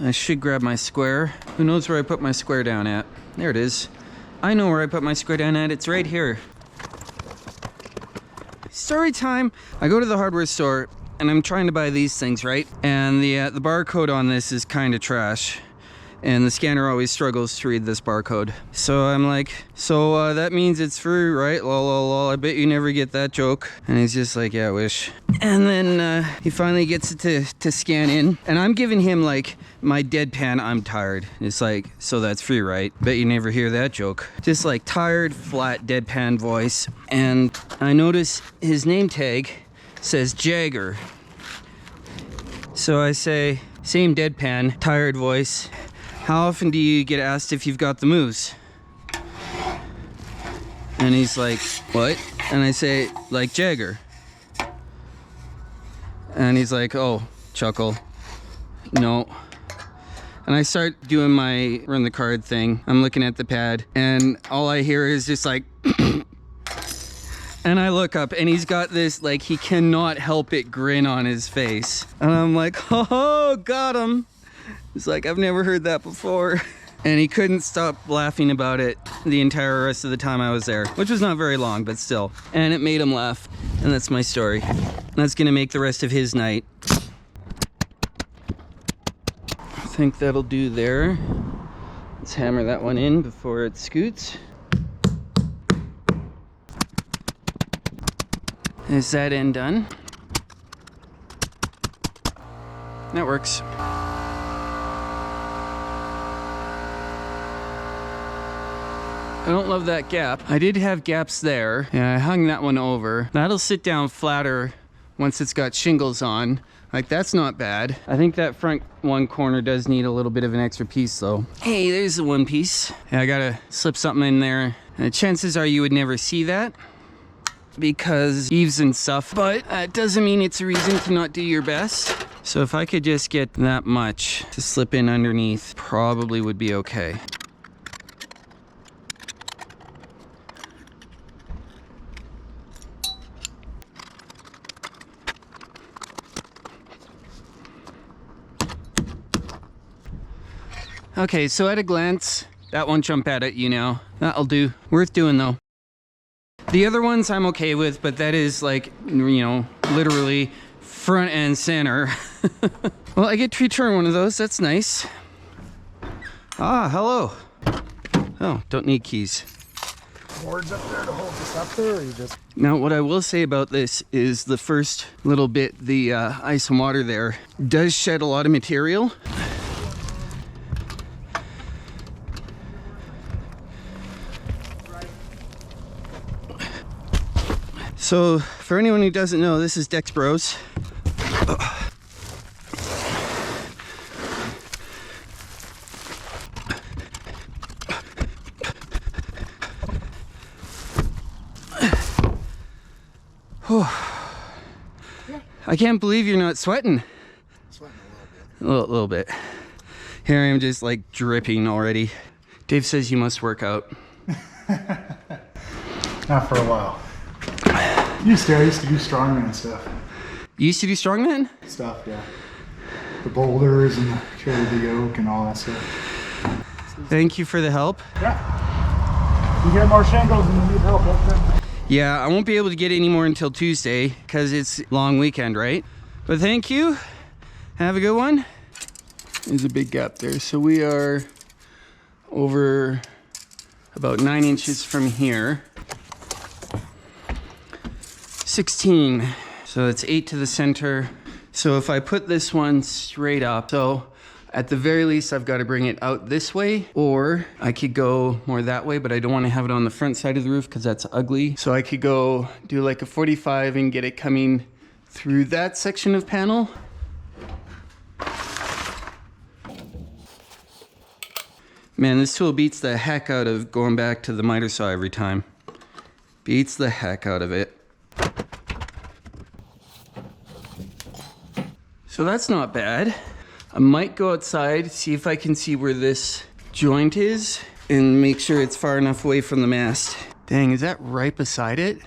I should grab my square. Who knows where I put my square down at? There it is. I know where I put my square down at. It's right here. Story time. I go to the hardware store and I'm trying to buy these things, right? And the barcode on this is kind of trash. And the scanner always struggles to read this barcode. So I'm like, so that means it's free, right? Lol, lol, lol. I bet you never get that joke. And he's just like, yeah, I wish. And then he finally gets it to scan in. And I'm giving him like my deadpan, I'm tired. It's like, so that's free, right? Bet you never hear that joke. Just like tired, flat, deadpan voice. And I notice his name tag says Jagger. So I say, same deadpan, tired voice. How often do you get asked if you've got the moves? And he's like, what? And I say, like Jagger. And he's like, oh, chuckle. No. And I start doing my run the card thing. I'm looking at the pad and all I hear is just like, and I look up and he's got this, like, he cannot help it grin on his face. And I'm like, oh, got him. It's like, I've never heard that before. And he couldn't stop laughing about it the entire rest of the time I was there, which was not very long, but still. And it made him laugh. And that's my story. And that's gonna make the rest of his night. I think that'll do there. Let's hammer that one in before it scoots. Is that end done? That works. I don't love that gap. I did have gaps there. Yeah, I hung that one over. That'll sit down flatter once it's got shingles on. Like, that's not bad. I think that front one corner does need a little bit of an extra piece though. Hey, there's the one piece. Yeah, I gotta slip something in there. And chances are you would never see that because eaves and stuff, but it doesn't mean it's a reason to not do your best. So if I could just get that much to slip in underneath, probably would be okay. Okay, so at a glance, that won't jump out at you now. That'll do. Worth doing though. The other ones I'm okay with, but that is like, you know, literally front and center. Well, I get to return one of those. That's nice. Ah, hello. Oh, don't need keys. Boards up there to hold this up there, or you just... Now, what I will say about this is the first little bit, the ice and water there, does shed a lot of material. So, for anyone who doesn't know, this is Dex Bros. I can't believe you're not sweating. Sweating a little bit. A little bit. Here I am just like dripping already. Dave says you must work out. Not for a while. I used to do strongman stuff. You used to do strongman? Stuff, yeah. The boulders and carry the yoke and all that stuff. Thank you for the help. Yeah. You get more shingles and you need help up there. Yeah, I won't be able to get any more until Tuesday because it's long weekend, right? But thank you. Have a good one. There's a big gap there. So we are over about 9 inches from here. 16. So it's 8 to the center. So if I put this one straight up, so at the very least I've got to bring it out this way, or I could go more that way, but I don't want to have it on the front side of the roof because that's ugly. So I could go do like a 45 and get it coming through that section of panel. Man, this tool beats the heck out of going back to the miter saw every time. Beats the heck out of it. So that's not bad. I might go outside, see if I can see where this joint is and make sure it's far enough away from the mast. Dang, is that right beside it?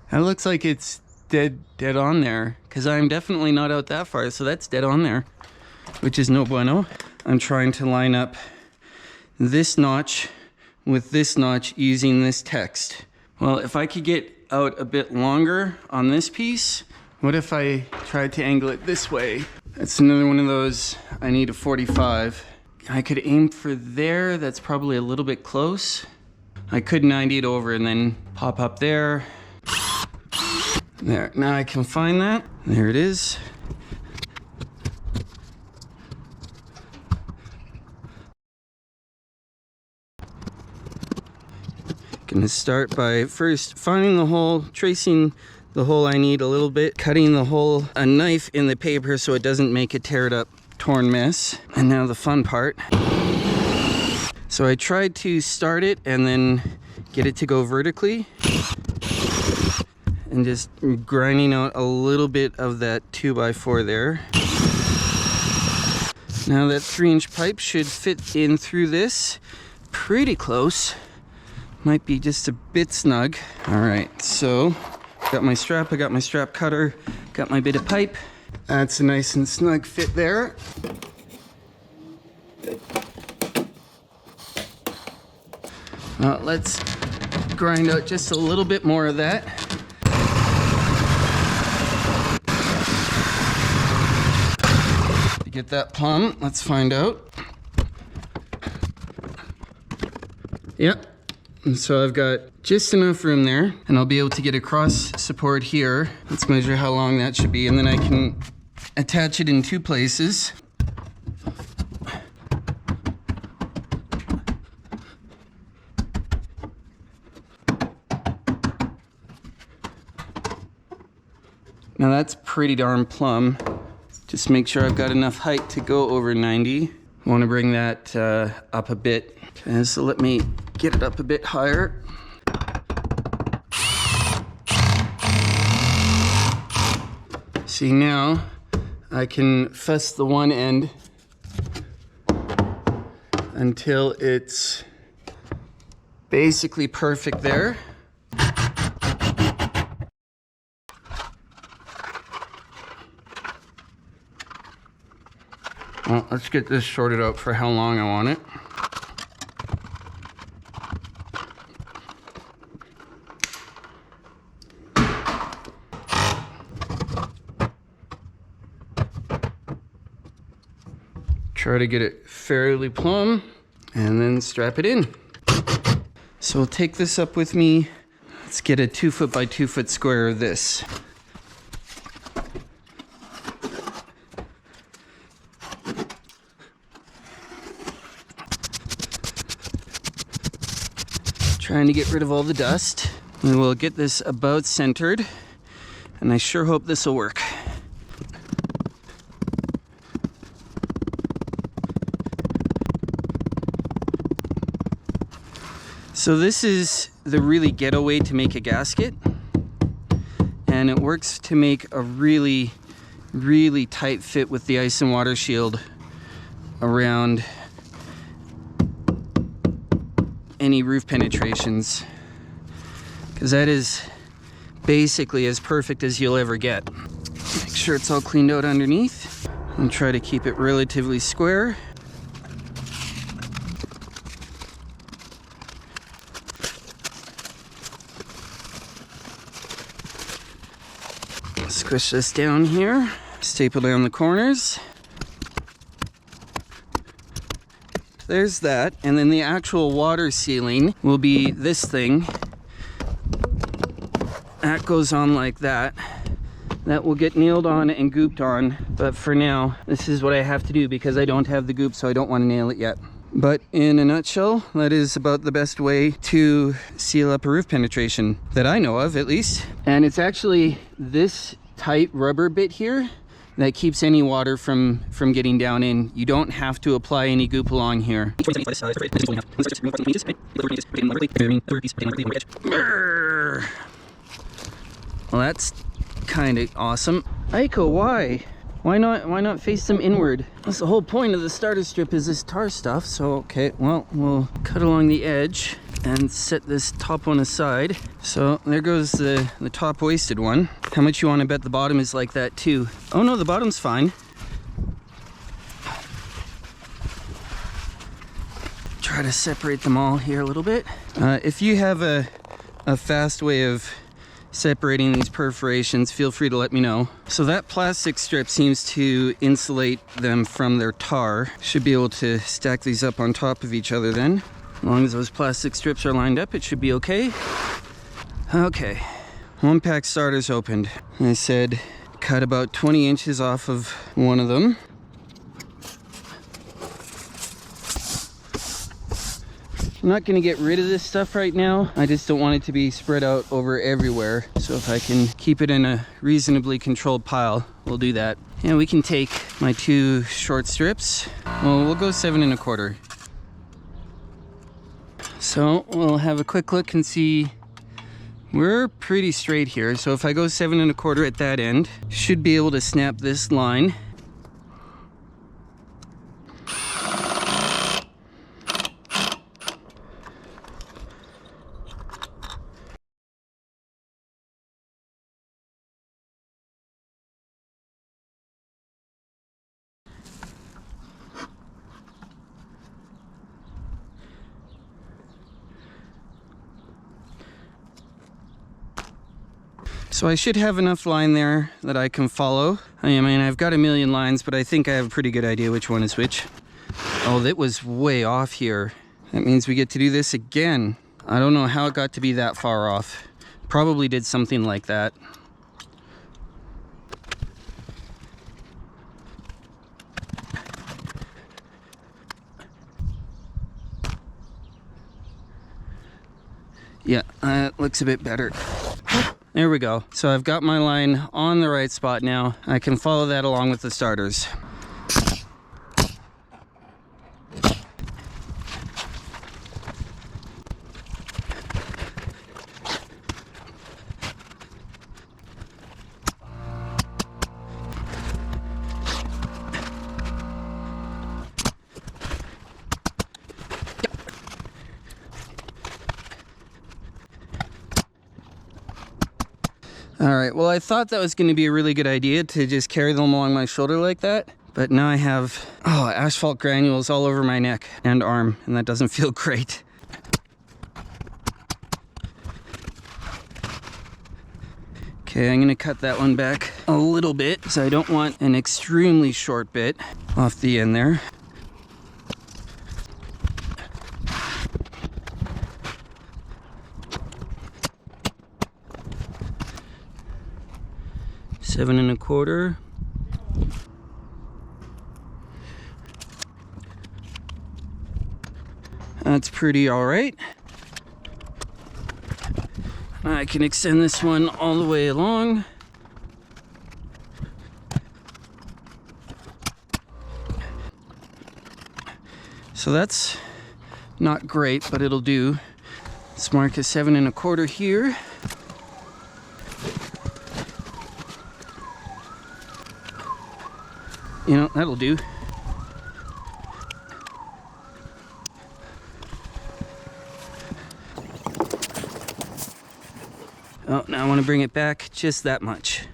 That looks like it's dead on there because I'm definitely not out that far, so that's dead on there. which is no bueno. I'm trying to line up this notch with this notch using this text. Well, if I could get out a bit longer on this piece, what if I tried to angle it this way? That's another one of those, I need a 45. I could aim for there, that's probably a little bit close. I could 90 it over and then pop up there. There, now I can find that. There it is. Gonna start by first finding the hole, tracing the hole I need a little bit, cutting the hole, a knife in the paper so it doesn't make a teared up, torn mess. And now the fun part. So I tried to start it and then get it to go vertically. And just grinding out a little bit of that 2x4 there. Now that 3-inch pipe should fit in through this pretty close. Might be just a bit snug. All right, so got my strap, I got my strap cutter, got my bit of pipe. That's a nice and snug fit there. Let's grind out just a little bit more of that. To get that plumb, let's find out. Yep. And so I've got just enough room there, and I'll be able to get a cross support here. Let's measure how long that should be, and then I can attach it in 2 places. Now that's pretty darn plumb. Just make sure I've got enough height to go over 90. I want to bring that up a bit. Okay, so let me get it up a bit higher. See, now I can fuss the one end until it's basically perfect there. Well, let's get this sorted out for how long I want it. Try to get it fairly plumb and then strap it in. So I'll take this up with me. Let's get a 2 foot by 2 foot square of this. Trying to get rid of all the dust. And we'll get this about centered, and I sure hope this will work. So this is the really ghetto way to make a gasket, and it works to make a really, really tight fit with the ice and water shield around any roof penetrations, because that is basically as perfect as you'll ever get. Make sure it's all cleaned out underneath and try to keep it relatively square. Squish this down here, staple down the corners. There's that, and then the actual water sealing will be this thing. That goes on like that. That will get nailed on and gooped on, but for now, this is what I have to do because I don't have the goop, so I don't want to nail it yet. But in a nutshell, that is about the best way to seal up a roof penetration that I know of, at least. And it's actually this tight rubber bit here that keeps any water from getting down in. You don't have to apply any goop along here. Well, that's kind of awesome. Aiko, why? Why not face them inward? That's the whole point of the starter strip, is this tar stuff. So, okay, well, we'll cut along the edge and set this top one aside. So there goes the top wasted one. How much you want to bet the bottom is like that too? Oh no, the bottom's fine. try to separate them all here a little bit. If you have a fast way of separating these perforations, feel free to let me know. So that plastic strip seems to insulate them from their tar. Should be able to stack these up on top of each other then. As long as those plastic strips are lined up, it should be okay. Okay, 1-pack starters opened. I said cut about 20 inches off of one of them. I'm not gonna get rid of this stuff right now. I just don't want it to be spread out over everywhere. So if I can keep it in a reasonably controlled pile, we'll do that. And we can take my 2 short strips. Well, we'll go 7 1/4. So we'll have a quick look and see. We're pretty straight here. So if I go 7 1/4 at that end, should be able to snap this line. So I should have enough line there that I can follow. I mean, I've got a million lines, but I think I have a pretty good idea which one is which. Oh, that was way off here. That means we get to do this again. I don't know how it got to be that far off. Probably did something like that. Yeah, that looks a bit better. There we go. So I've got my line on the right spot now. I can follow that along with the starters. All right, well, I thought that was going to be a really good idea to just carry them along my shoulder like that, but now I have asphalt granules all over my neck and arm, and that doesn't feel great. Okay, I'm going to cut that one back a little bit, so I don't want an extremely short bit off the end there. Seven 1/4. That's pretty all right. I can extend this one all the way along. So that's not great, but it'll do. Let's mark a 7 1/4 here. You know, that'll do. Oh, now I want to bring it back just that much.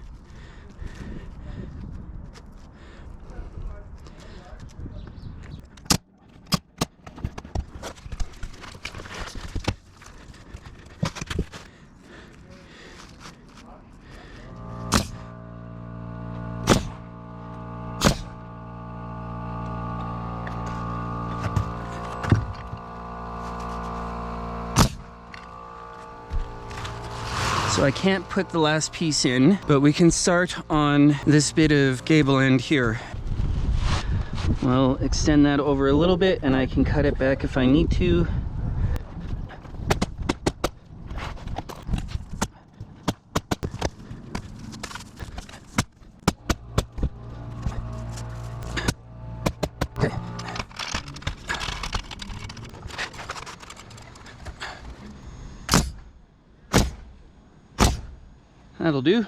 So I can't put the last piece in, but we can start on this bit of gable end here. We'll extend that over a little bit and I can cut it back if I need to. Okay. That'll do.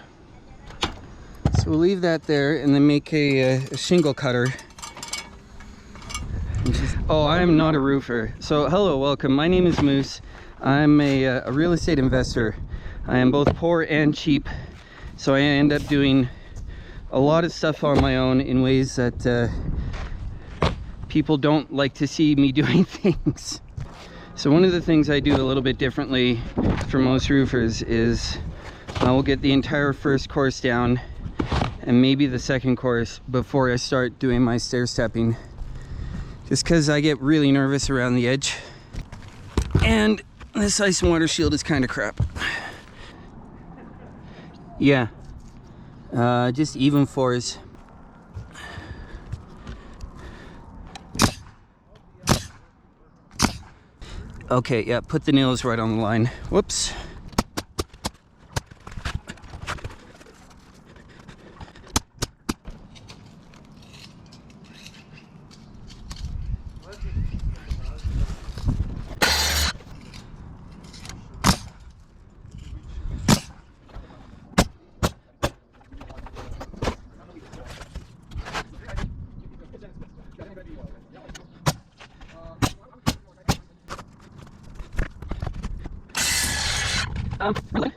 So we'll leave that there and then make a shingle cutter. Oh, I am not a roofer. So hello, welcome. My name is Moose. I'm a real estate investor. I am both poor and cheap. So I end up doing a lot of stuff on my own in ways that people don't like to see me doing things. So one of the things I do a little bit differently from most roofers is I will get the entire first course down and maybe the second course before I start doing my stair stepping, just because I get really nervous around the edge, and this ice and water shield is kind of crap. Yeah, just even fours. Okay, yeah, put the nails right on the line. Whoops. Really?